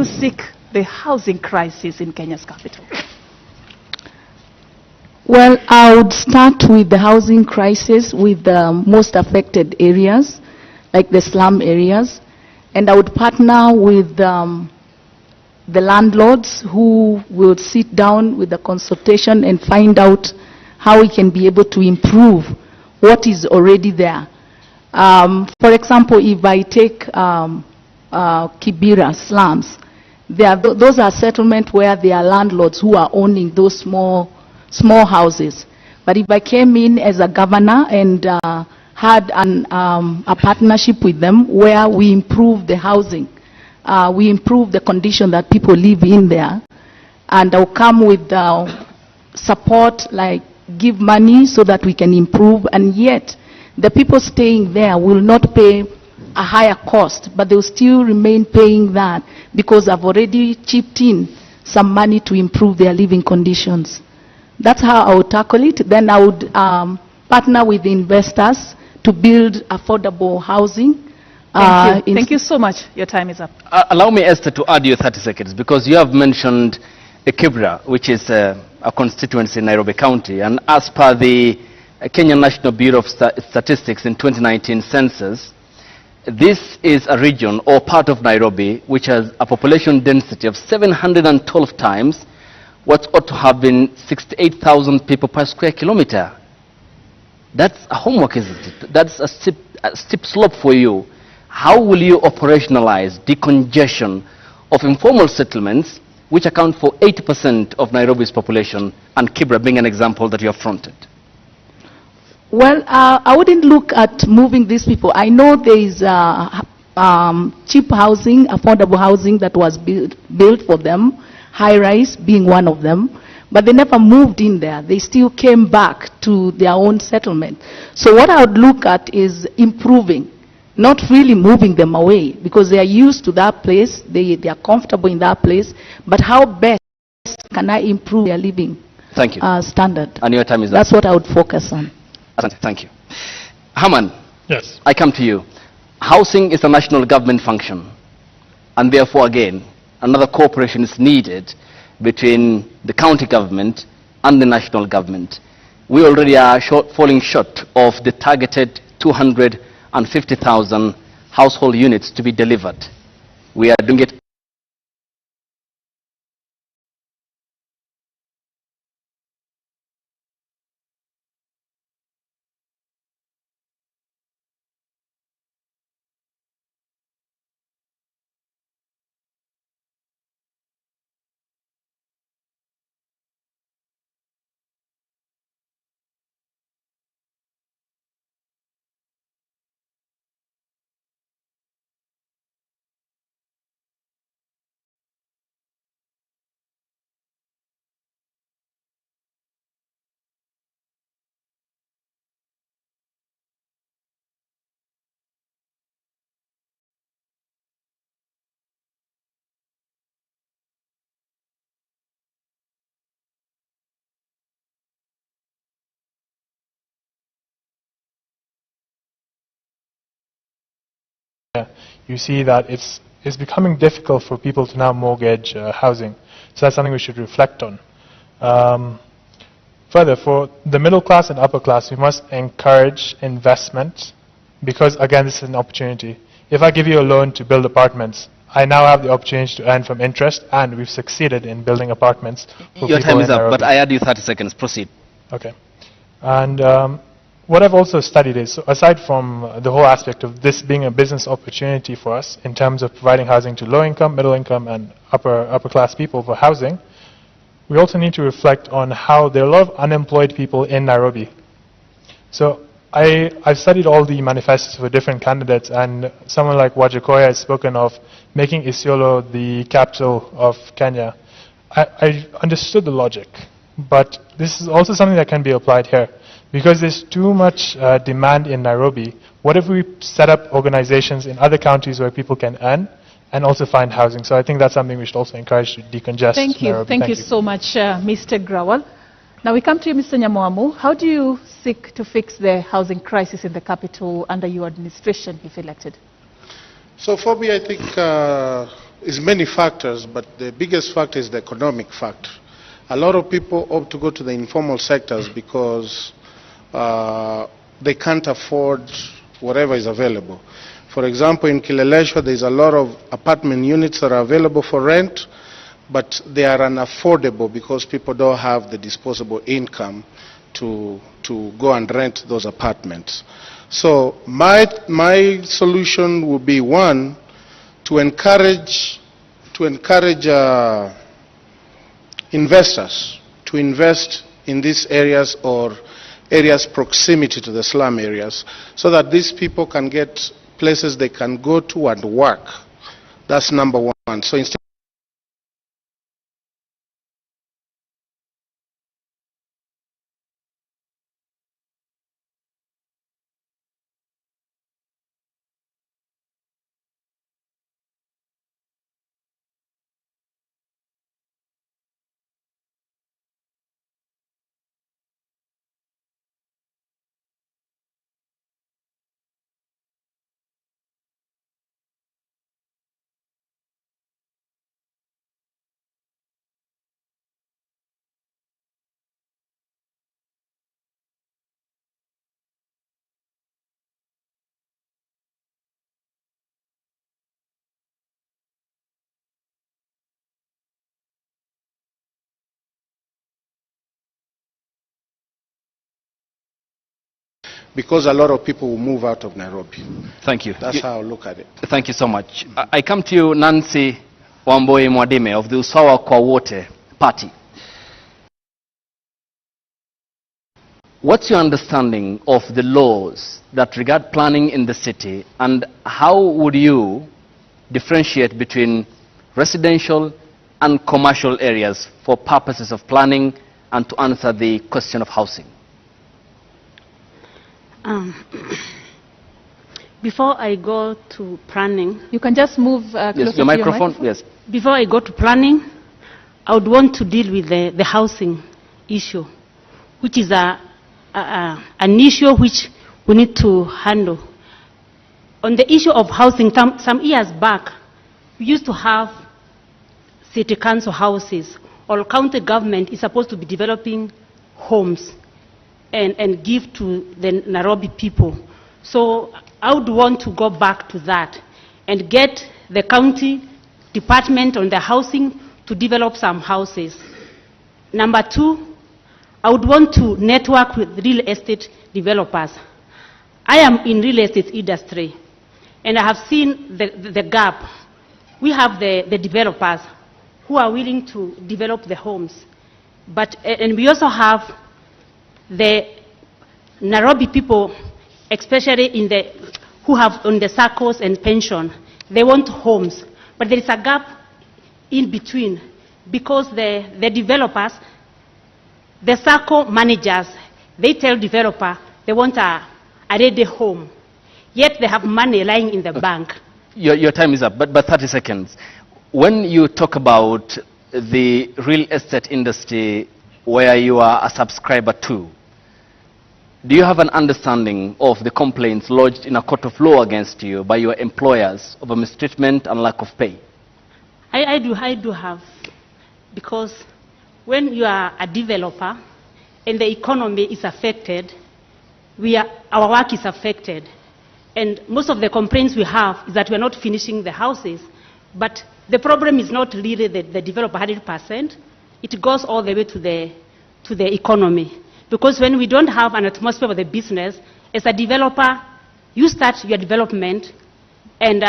you seek the housing crisis in Kenya's capital? Well, I would start with the housing crisis with the most affected areas, like the slum areas, and I would partner with the landlords who will sit down with the consultation and find out how we can be able to improve what is already there. For example, if I take Kibera slums, those are settlements where there are landlords who are owning those small houses. But if I came in as a governor and had a partnership with them where we improve the housing, we improve the condition that people live in there, and I'll come with support, like give money so that we can improve, and yet the people staying there will not pay a higher cost, but they will still remain paying that because I've already chipped in some money to improve their living conditions. That's how I would tackle it. Then I would partner with investors to build affordable housing. Thank you so much. Your time is up. Allow me, Esther, to add you 30 seconds, because you have mentioned Kibera, which is a constituency in Nairobi County. And as per the Kenya National Bureau of Statistics in 2019 census, this is a region or part of Nairobi which has a population density of 712 times what ought to have been 68,000 people per square kilometer. That's a homework, isn't it? That's a steep slope for you. How will you operationalize decongestion of informal settlements, which account for 80% of Nairobi's population, and Kibera being an example that you have fronted? Well, I wouldn't look at moving these people. I know there is cheap housing, affordable housing that was built for them, high-rise being one of them, but they never moved in there. They still came back to their own settlement. So what I would look at is improving, not really moving them away, because they are used to that place, they are comfortable in that place, but how best can I improve their living standard? And your time is up. That's what I would focus on. Thank you. Haman, yes. I come to you. Housing is a national government function, and therefore, again, another cooperation is needed between the county government and the national government. We already are falling short of the targeted 250,000 household units to be delivered. We are doing it. You see that it's becoming difficult for people to now mortgage housing. So that's something we should reflect on. Further, for the middle class and upper class, we must encourage investment because, again, this is an opportunity. If I give you a loan to build apartments, I now have the opportunity to earn from interest, and we've succeeded in building apartments for Your people time is up, Nairobi. but I add you 30 seconds. Proceed. Okay. And what I've also studied is, so aside from the whole aspect of this being a business opportunity for us in terms of providing housing to low income, middle income, and upper class people for housing, we also need to reflect on how there are a lot of unemployed people in Nairobi. So I've studied all the manifestos for different candidates, and someone like Wajakoya has spoken of making Isiolo the capital of Kenya. I understood the logic, but this is also something that can be applied here. Because there's too much demand in Nairobi, what if we set up organizations in other counties where people can earn and also find housing? So I think that's something we should also encourage to decongest Nairobi. Thank you so much, Mr. Grawal. Now we come to you, Mr. Nyamoamu. How do you seek to fix the housing crisis in the capital under your administration, if elected? So for me, I think is many factors, but the biggest factor is the economic factor. A lot of people opt to go to the informal sectors because they can't afford whatever is available. For example, in Kileleshwa, there's a lot of apartment units that are available for rent, but they are unaffordable because people don't have the disposable income to go and rent those apartments. So my solution would be, one, to encourage investors to invest in these areas or areas proximity to the slum areas, so that these people can get places they can go to and work. That's number one. So instead because a lot of people will move out of Nairobi. Thank you. That's how I look at it. Thank you so much. I come to you, Nancy Wamboi Mwadime of the Usawa kwa Wote Party. What's your understanding of the laws that regard planning in the city, and how would you differentiate between residential and commercial areas for purposes of planning and to answer the question of housing? Before I go to planning, You can just move closer Yes, to your microphone. Yes. before I go to planning, I would want to deal with the housing issue, which is an issue which we need to handle. On the issue of housing, some years back, we used to have city council houses, or county government is supposed to be developing homes and give to the Nairobi people. So I would want to go back to that and get the county department on the housing to develop some houses. Number two, I would want to network with real estate developers. I am in real estate industry, and I have seen the gap. We have the developers who are willing to develop the homes, and we also have the Nairobi people, especially who have on the SACCOs and pension. They want homes, but there is a gap in between, because the developers, the SACCO managers, they tell developer they want a ready home, yet they have money lying in the bank. Your time is up, but 30 seconds. When you talk about the real estate industry where you are a subscriber to, do you have an understanding of the complaints lodged in a court of law against you by your employers of mistreatment and lack of pay? I do have, because when you are a developer and the economy is affected, our work is affected. And most of the complaints we have is that we are not finishing the houses. But the problem is not really the developer 100%. It goes all the way to the economy. Because when we don't have an atmosphere for the business, as a developer, you start your development, and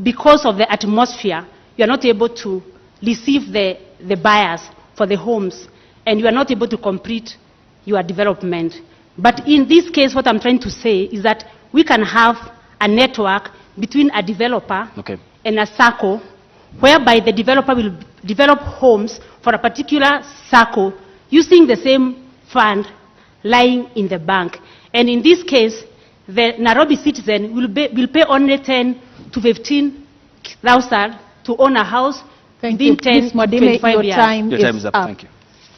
because of the atmosphere, you are not able to receive the buyers for the homes, and you are not able to complete your development. But in this case, what I'm trying to say is that we can have a network between a developer and a SACCO, whereby the developer will develop homes for a particular SACCO using the same fund lying in the bank. And in this case, the Nairobi citizen will pay only 10 to 15,000 to own a house within 10 to 25 years. Your time is up. Thank you.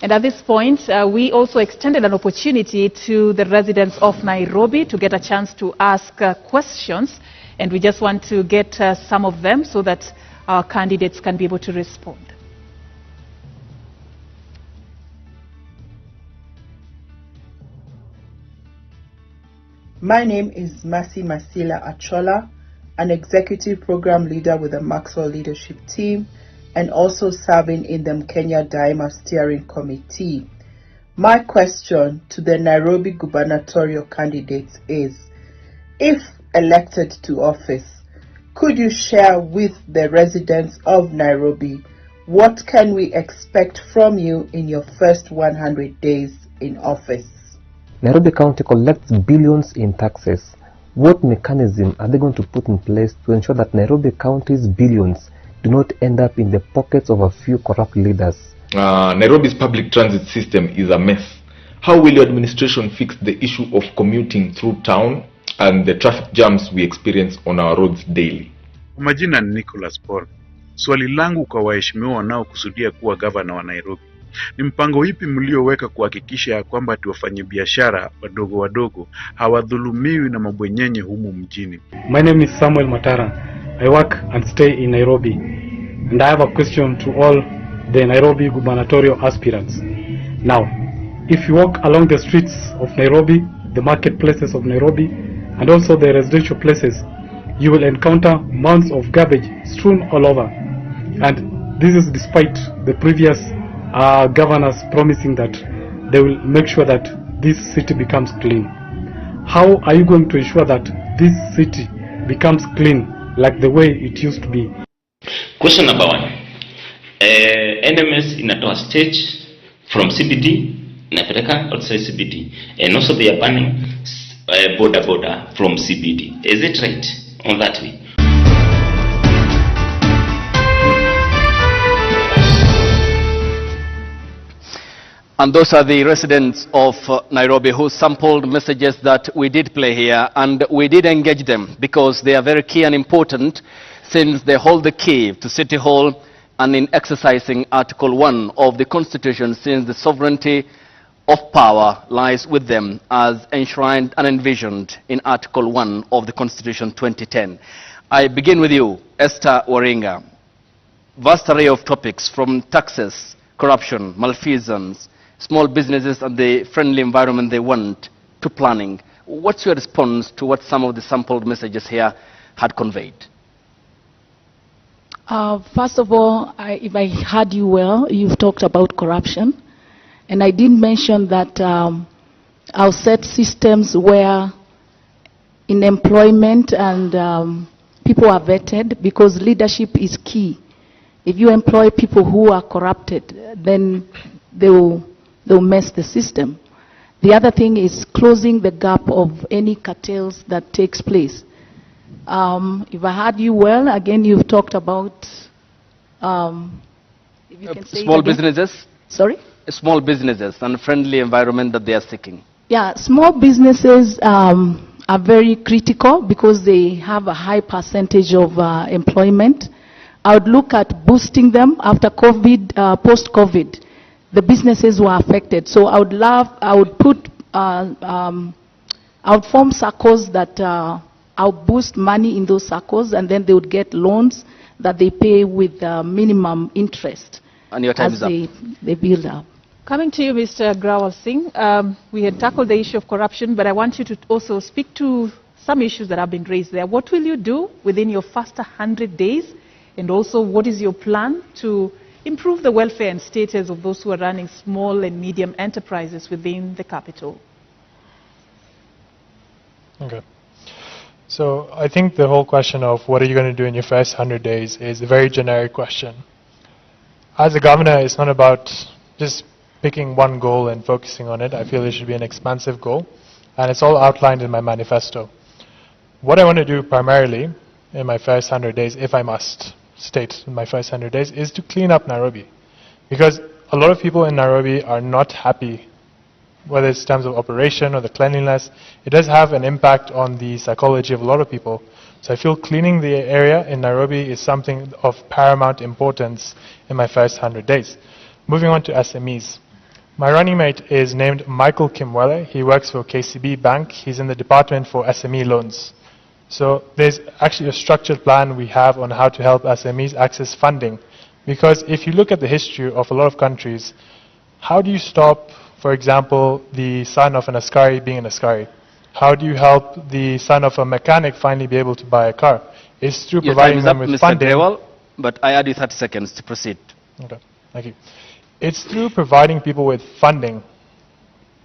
And at this point, we also extended an opportunity to the residents of Nairobi to get a chance to ask questions. And we just want to get some of them so that our candidates can be able to respond. My name is Masi Masila Achola, an executive program leader with the Maxwell Leadership Team and also serving in the Kenya Daima Steering Committee. My question to the Nairobi gubernatorial candidates is, if elected to office, could you share with the residents of Nairobi what can we expect from you in your first 100 days in office? Nairobi County collects billions in taxes. What mechanism are they going to put in place to ensure that Nairobi County's billions do not end up in the pockets of a few corrupt leaders? Nairobi's public transit system is a mess. How will your administration fix the issue of commuting through town and the traffic jams we experience on our roads daily? Majina ni Nicholas Paul. Swali langu kwa waheshimiwa wanaokusudia kuwa gavana wa Nairobi. Ni mpango ipi mlioweka kuhakikisha ya kwamba wafanyabiashara wadogo wadogo hawadhulumiwi na mabwenyenye humu mjini? My name is Samuel Matara. I work and stay in Nairobi. And I have a question to all the Nairobi gubernatorial aspirants. Now, if you walk along the streets of Nairobi, the marketplaces of Nairobi, and also the residential places, you will encounter mounds of garbage strewn all over. And this is despite the previous governors promising that they will make sure that this city becomes clean. How are you going to ensure that this city becomes clean like the way it used to be? Question number 1. NMS inatoa stage from CBD inapeleka outside CBD, and also they are banning border from CBD. Is it right on that way? And those are the residents of Nairobi who sampled messages that we did play here, and we did engage them because they are very key and important since they hold the key to City Hall and in exercising Article 1 of the Constitution, since the sovereignty of power lies with them as enshrined and envisioned in Article 1 of the Constitution 2010. I begin with you, Esther Waringa. Vast array of topics from taxes, corruption, malfeasance, small businesses and the friendly environment they want, to planning. What's your response to what some of the sampled messages here had conveyed? First of all, if I heard you well, you've talked about corruption. And I did mention that I'll set systems where in employment and people are vetted, because leadership is key. If you employ people who are corrupted, then they'll mess the system. The other thing is closing the gap of any cartels that takes place. If I heard you well, again, you've talked about if you can say small businesses? Sorry? Small businesses and friendly environment that they are seeking. Yeah, small businesses are very critical because they have a high percentage of employment. I would look at boosting them after COVID, post-COVID. The businesses were affected. So I would form circles that I'll boost money in those circles, and then they would get loans that they pay with minimum interest. And your time is up. They build up. Coming to you, Mr. Grawal Singh, we had tackled the issue of corruption, but I want you to also speak to some issues that have been raised there. What will you do within your first 100 days? And also, what is your plan to improve the welfare and status of those who are running small and medium enterprises within the capital? Okay. So I think the whole question of what are you going to do in your first 100 days is a very generic question. As a governor, it's not about just picking one goal and focusing on it. I feel it should be an expansive goal, and it's all outlined in my manifesto. What I want to do primarily in my first 100 days, if I must state in my first 100 days, is to clean up Nairobi. Because a lot of people in Nairobi are not happy, whether it's in terms of operation or the cleanliness. It does have an impact on the psychology of a lot of people. So I feel cleaning the area in Nairobi is something of paramount importance in my first 100 days. Moving on to SMEs. My running mate is named Michael Kimwele. He works for KCB Bank. He's in the department for SME loans. So there's actually a structured plan we have on how to help SMEs access funding. Because if you look at the history of a lot of countries, how do you stop, for example, the son of an askari being an askari? How do you help the son of a mechanic finally be able to buy a car? It's through providing them with Mr. funding. Grewal, but I add you 30 seconds to proceed. Okay, thank you. It's through providing people with funding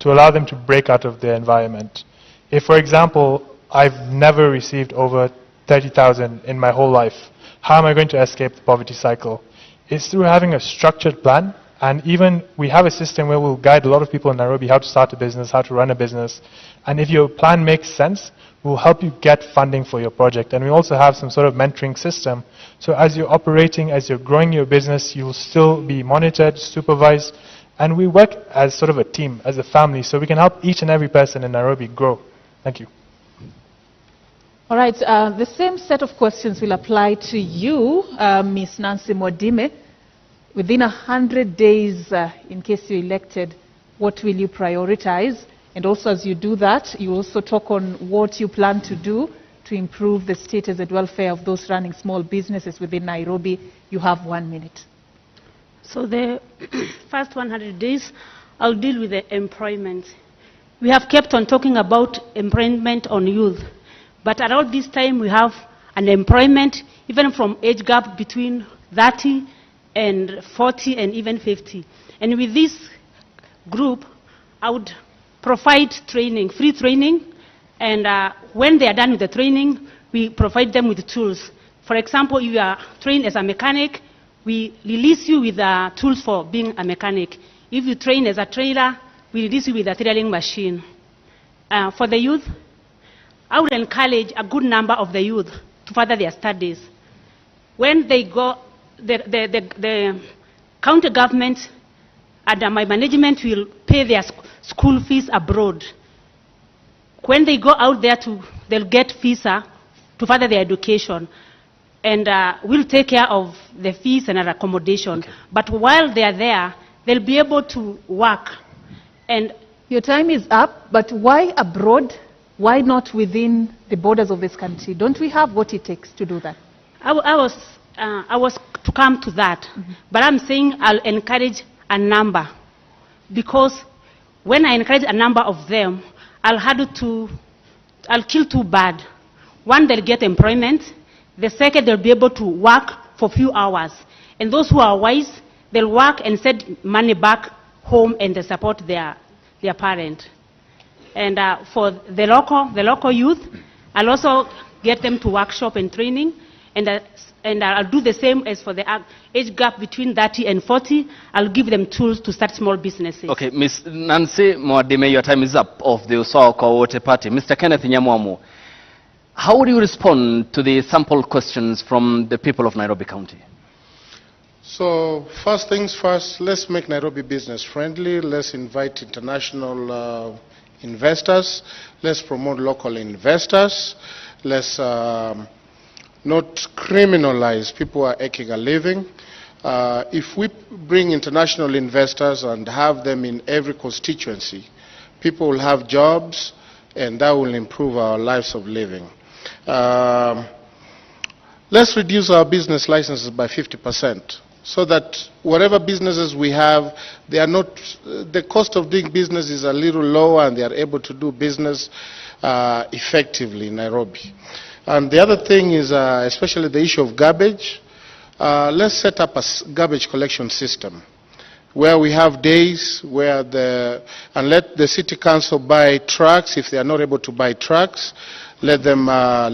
to allow them to break out of their environment. If, for example, I've never received over 30,000 in my whole life, how am I going to escape the poverty cycle? It's through having a structured plan, and even we have a system where we'll guide a lot of people in Nairobi how to start a business, how to run a business, and if your plan makes sense, we'll help you get funding for your project. And we also have some sort of mentoring system. So as you're operating, as you're growing your business, you'll still be monitored, supervised, and we work as sort of a team, as a family, so we can help each and every person in Nairobi grow. Thank you. All right, the same set of questions will apply to you, Ms. Nancy Mwadime. Within 100 days, in case you're elected, what will you prioritize? And also, as you do that, you also talk on what you plan to do to improve the status and welfare of those running small businesses within Nairobi. You have 1 minute. So the first 100 days, I'll deal with the employment. We have kept on talking about employment on youth, but around this time we have unemployment, even from age gap between 30 and 40 and even 50. And with this group, I would provide training, free training, and when they are done with the training, we provide them with tools. For example, if you are trained as a mechanic, we release you with tools for being a mechanic. If you train as a trailer, we release you with a trailing machine. For the youth, I would encourage a good number of the youth to further their studies. When they go, the county government and my management will pay their school fees abroad. When they go out there, they'll get visa to further their education. And we'll take care of the fees and accommodation. Okay. But while they are there, they'll be able to work. And your time is up, but why abroad? Why not within the borders of this country? Don't we have what it takes to do that? I was to come to that, but I'm saying I'll encourage a number, because when I encourage a number of them, I'll kill two birds. One, they'll get employment. The second, they'll be able to work for a few hours. And those who are wise, they'll work and send money back home and they support their parent. And for the local youth, I'll also get them to workshop and training, and I'll do the same as for the age gap between 30 and 40. I'll give them tools to start small businesses. Okay, Ms. Nancy Mwadime, your time is up of the Usawa kwa Wote Party. Mr. Kenneth Nyamwamu, how would you respond to the sample questions from the people of Nairobi County? So, first things first, let's make Nairobi business friendly. Let's invite international investors. Let's promote local investors. Let's not criminalize people who are making a living. If we bring international investors and have them in every constituency, people will have jobs, and that will improve our lives of living. Let's reduce our business licenses by 50%, so that whatever businesses we have, they are not, the cost of doing business is a little lower, and they are able to do business effectively in Nairobi. And the other thing is, especially the issue of garbage. Let's set up a garbage collection system where we have days where and let the city council buy trucks. If they are not able to buy trucks, let them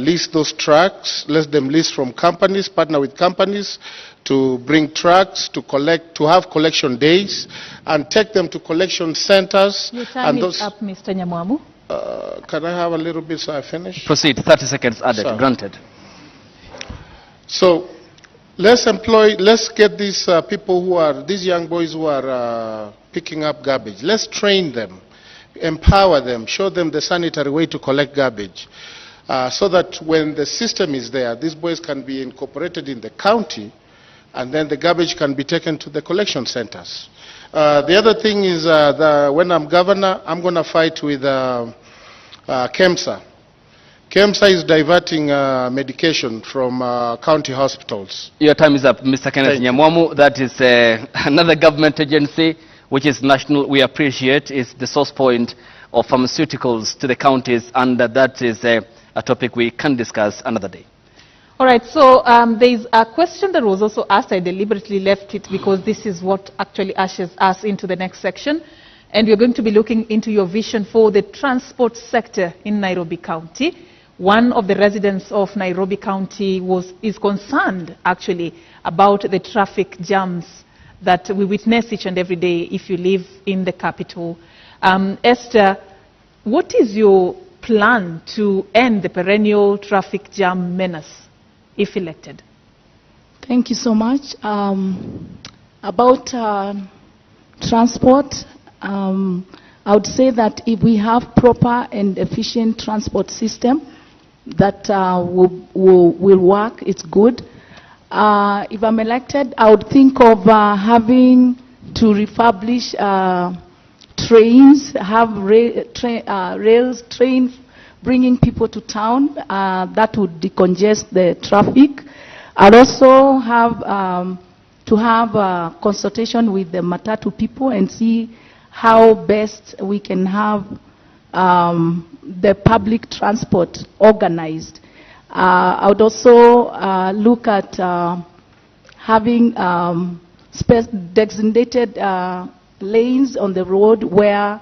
lease those trucks. Let them lease from companies, partner with companies to bring trucks to collect, to have collection days, and take them to collection centers. Your time is up, Mr. Nyamwamu. Can I have a little bit so I finish? Proceed. 30 seconds added. Granted. So let's get these people these young boys who are picking up garbage. Let's train them, empower them, show them the sanitary way to collect garbage, so that when the system is there, these boys can be incorporated in the county, and then the garbage can be taken to the collection centers. The other thing is, when I'm governor, I'm going to fight with KEMSA. KEMSA is diverting medication from county hospitals. Your time is up, Mr. Kenneth Nyamwamu. That is another government agency which is national. We appreciate is the source point of pharmaceuticals to the counties, and that is a topic we can discuss another day. All right, so there is a question that was also asked. I deliberately left it because this is what actually ushers us into the next section. And we're going to be looking into your vision for the transport sector in Nairobi County. One of the residents of Nairobi County is concerned, actually, about the traffic jams that we witness each and every day if you live in the capital. Esther, what is your plan to end the perennial traffic jam menace, if elected? Thank you so much. About transport, I would say that if we have proper and efficient transport system that will work, it's good. If I'm elected, I would think of having to refurbish trains, have trains bringing people to town. That would decongest the traffic. I'd also have to have a consultation with the Matatu people and see how best we can have the public transport organized. I would also look at having designated lanes on the road where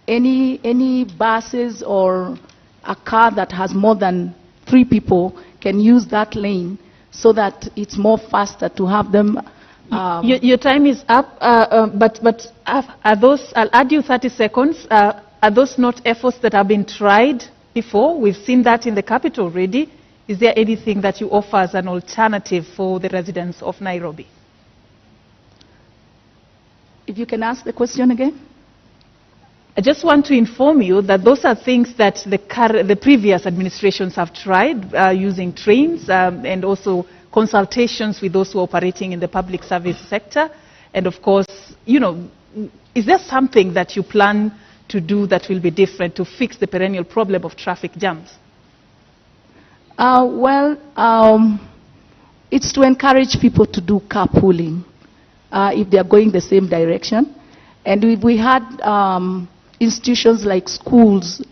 any buses or a car that has more than 3 people can use that lane so that it's more faster to have them. Your time is up, but are those, I'll add you 30 seconds, are those not efforts that have been tried before? We've seen that in the capital already. Is there anything that you offer as an alternative for the residents of Nairobi? If you can ask the question again. I just want to inform you that those are things that the previous administrations have tried, using trains and also consultations with those who are operating in the public service sector. And of course, you know, is there something that you plan to do that will be different to fix the perennial problem of traffic jams? It's to encourage people to do carpooling if they are going the same direction. And if we had institutions like schools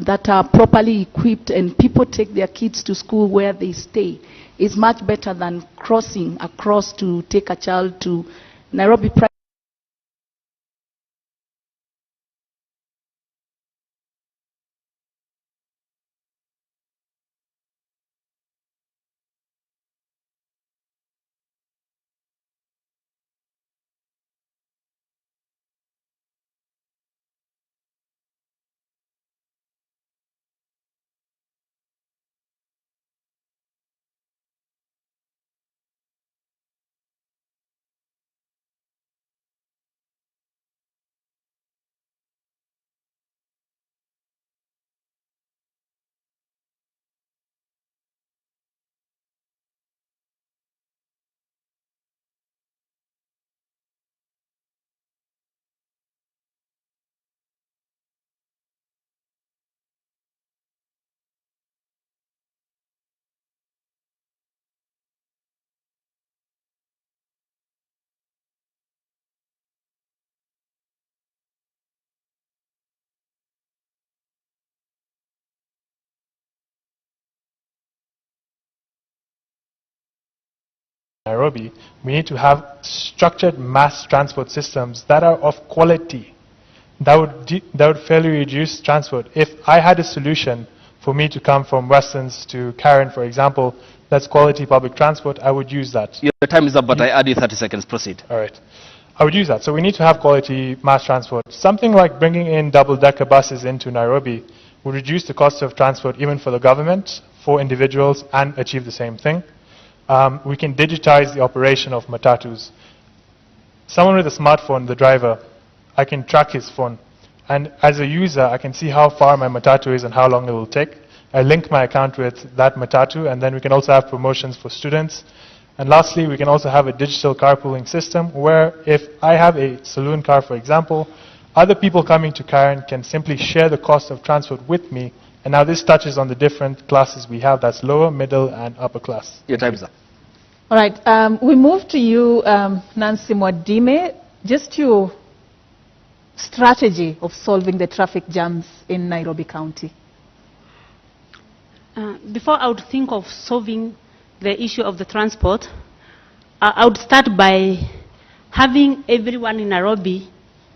that are properly equipped and people take their kids to school where they stay, it's much better than crossing across to take a child to Nairobi. Nairobi, we need to have structured mass transport systems that are of quality, that would fairly reduce transport. If I had a solution for me to come from Westlands to Karen, for example, that's quality public transport, I would use that. Your time is up, but I add you 30 seconds. Proceed. All right. I would use that. So we need to have quality mass transport. Something like bringing in double-decker buses into Nairobi would reduce the cost of transport even for the government, for individuals, and achieve the same thing. We can digitize the operation of matatus. Someone with a smartphone, the driver, I can track his phone. And as a user, I can see how far my matatu is and how long it will take. I link my account with that matatu, and then we can also have promotions for students. And lastly, we can also have a digital carpooling system where if I have a saloon car, for example, other people coming to Karen can simply share the cost of transport with me And now this touches on the different classes we have, that's lower, middle, and upper class. Your time's up. All right, we move to you, Nancy Mwadime. Just your strategy of solving the traffic jams in Nairobi County. Before I would think of solving the issue of the transport, I would start by having everyone in Nairobi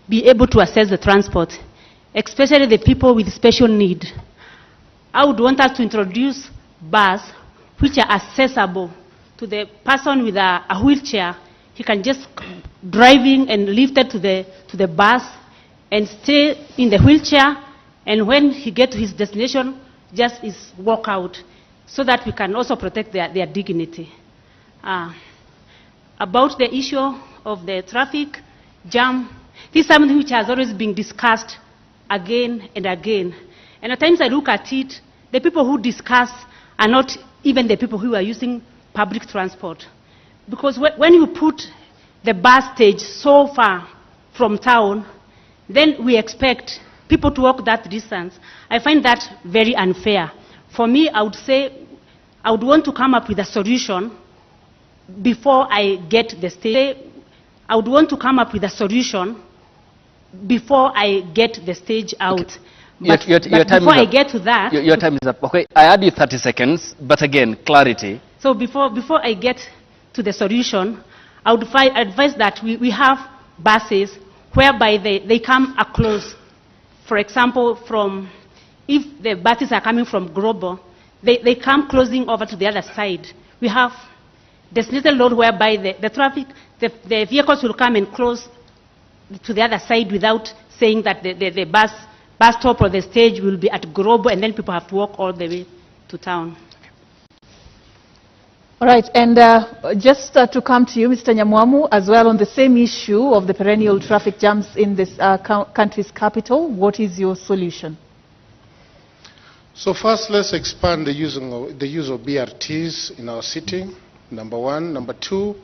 be able to access the transport, especially the people with special need. I would want us to introduce buses which are accessible to the person with a wheelchair. He can just driving and lifted to the bus and stay in the wheelchair, and when he gets to his destination, just is walk out, so that we can also protect their dignity. About the issue of the traffic jam, this is something which has always been discussed again and again. And at times I look at it, the people who discuss are not even the people who are using public transport. Because when you put the bus stage so far from town, then we expect people to walk that distance. I find that very unfair. For me, I would say I would want to come up with a solution before I get the stage. I would want to come up with a solution before I get the stage out. Okay. But, your time before I get to that... Your time is up. Okay, I add you 30 seconds, but again, clarity. So before I get to the solution, I would advise that we have buses whereby they come across. For example, if the buses are coming from Global, they come closing over to the other side. We have designated road whereby the vehicles will come and close to the other side without saying that the bus stop or the stage will be at Global, and then people have to walk all the way to town. All right, and just to come to you, Mr. Nyamwamu, as well on the same issue of the perennial traffic jams in this country's capital, what is your solution? So first, let's expand the use of BRTs in our city, number one. Number two,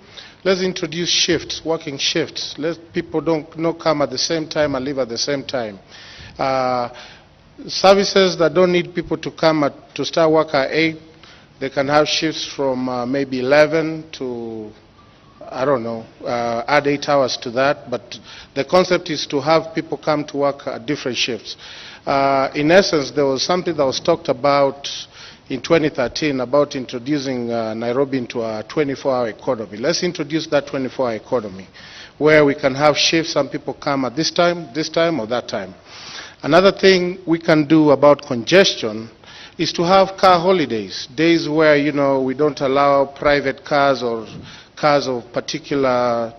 let's introduce shifts, working shifts. Let people not come at the same time and leave at the same time. Services that don't need people to come to start work at 8, they can have shifts from maybe 11 to, I don't know, add 8 hours to that. But the concept is to have people come to work at different shifts. In essence, there was something that was talked about in 2013 about introducing Nairobi into a 24-hour economy. Let's introduce that 24-hour economy where we can have shifts. Some people come at this time, or that time. Another thing we can do about congestion is to have car holidays, days where, we don't allow private cars or cars of particular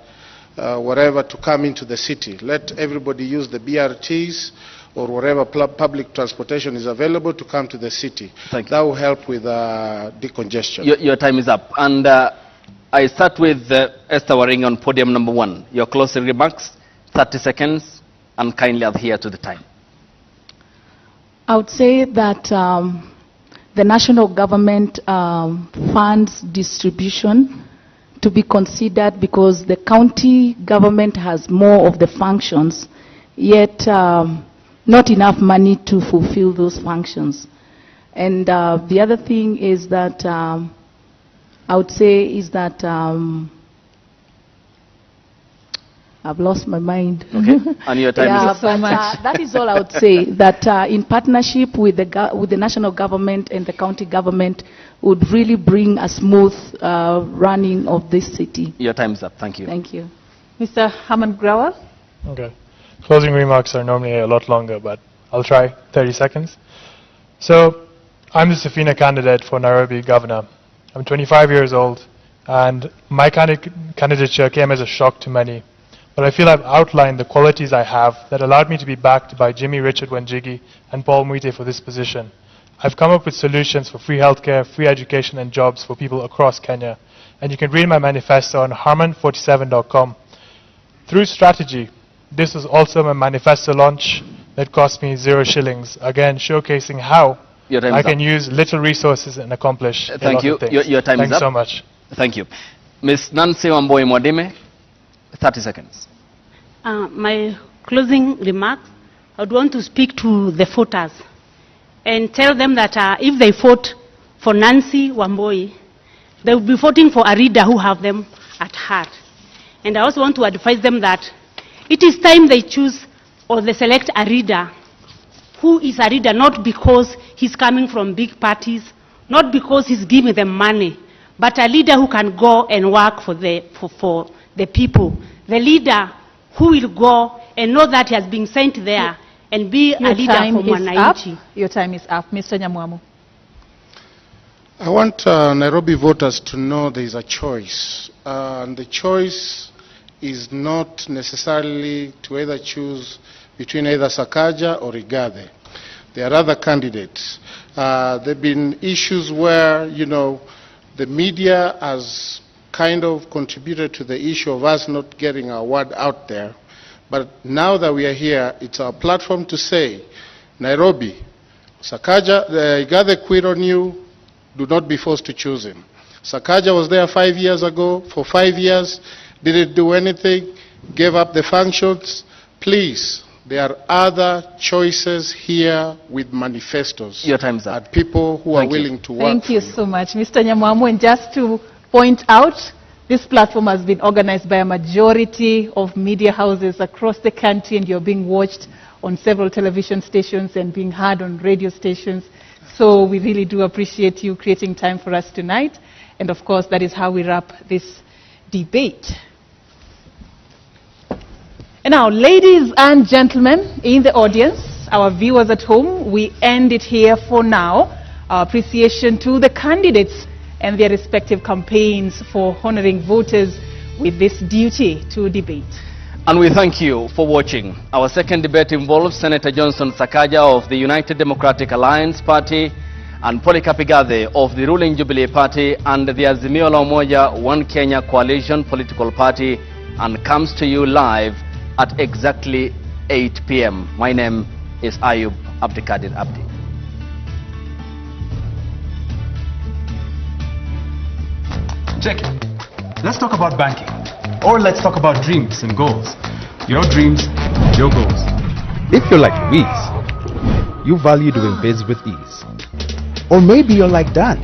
whatever to come into the city. Let everybody use the BRTs or whatever public transportation is available to come to the city. Thank you. That will help with decongestion. Your time is up. And I start with Esther Waring on podium number 1. Your closing remarks, 30 seconds, and kindly adhere to the time. I would say that the national government funds distribution to be considered, because the county government has more of the functions, yet not enough money to fulfill those functions. And the other thing is that I would say is that I've lost my mind. Okay, and your time is so much. That is all I would say, that in partnership with the national government and the county government would really bring a smooth running of this city. Your time is up. Thank you. Thank you. Mr. Haman Grawal? Okay. Closing remarks are normally a lot longer, but I'll try 30 seconds. So, I'm the Safina candidate for Nairobi governor. I'm 25 years old, and my candidature came as a shock to many. But I feel I've outlined the qualities I have that allowed me to be backed by Jimmy Richard Wanjigi and Paul Mwite for this position. I've come up with solutions for free healthcare, free education and jobs for people across Kenya. And you can read my manifesto on harman47.com. Through strategy, this was also my manifesto launch that cost me 0 shillings, again showcasing how I can use little resources and accomplish a lot of things. Your time is up. Thanks so much. Thank you. Ms. Nancy Wamboi Mwadime, 30 seconds. My closing remarks, I would want to speak to the voters. and tell them that if they vote for Nancy Wamboi, they will be voting for a leader who have them at heart. And I also want to advise them that it is time they choose or they select a leader who is a leader not because he's coming from big parties, not because he's giving them money, but a leader who can go and work for the people. The leader who will go and know that he has been sent there and be a leader for Wananchi. Your time is up. Mr. Nyamwamu. I want Nairobi voters to know there is a choice. And the choice is not necessarily to either choose between either Sakaja or Rigathi. There are other candidates. There have been issues where, you know, the media has kind of contributed to the issue of us not getting our word out there. But now that we are here, it's our platform to say, Nairobi, Sakaja, Rigathi quit on you, do not be forced to choose him. Sakaja was there 5 years ago. For 5 years, didn't do anything, gave up the functions. Please, there are other choices here with manifestos. Your time's up. And people who are willing to work. Thank you so much, Mr. Nyamwamu. And just to point out, this platform has been organized by a majority of media houses across the country, and you're being watched on several television stations and being heard on radio stations. So we really do appreciate you creating time for us tonight. And of course, that is how we wrap this debate. And now, ladies and gentlemen in the audience, our viewers at home, we end it here for now. Our appreciation to the candidates and their respective campaigns for honoring voters with this duty to debate. And we thank you for watching. Our second debate involves Senator Johnson Sakaja of the United Democratic Alliance Party and Polycarp Igathe of the ruling Jubilee Party and the Azimio la Umoja One Kenya Coalition political party, and comes to you live at exactly 8 p.m. My name is Ayub Abdikadir Abdi. Check it. Let's talk about banking. Or let's talk about dreams and goals. Your dreams, your goals. If you're like Louise, you value doing biz with ease. Or maybe you're like Dan,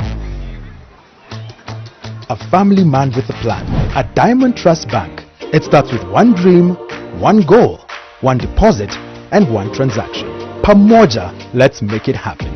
a family man with a plan. At Diamond Trust Bank, it starts with one dream, one goal, one deposit, and one transaction. Pamoja, let's make it happen.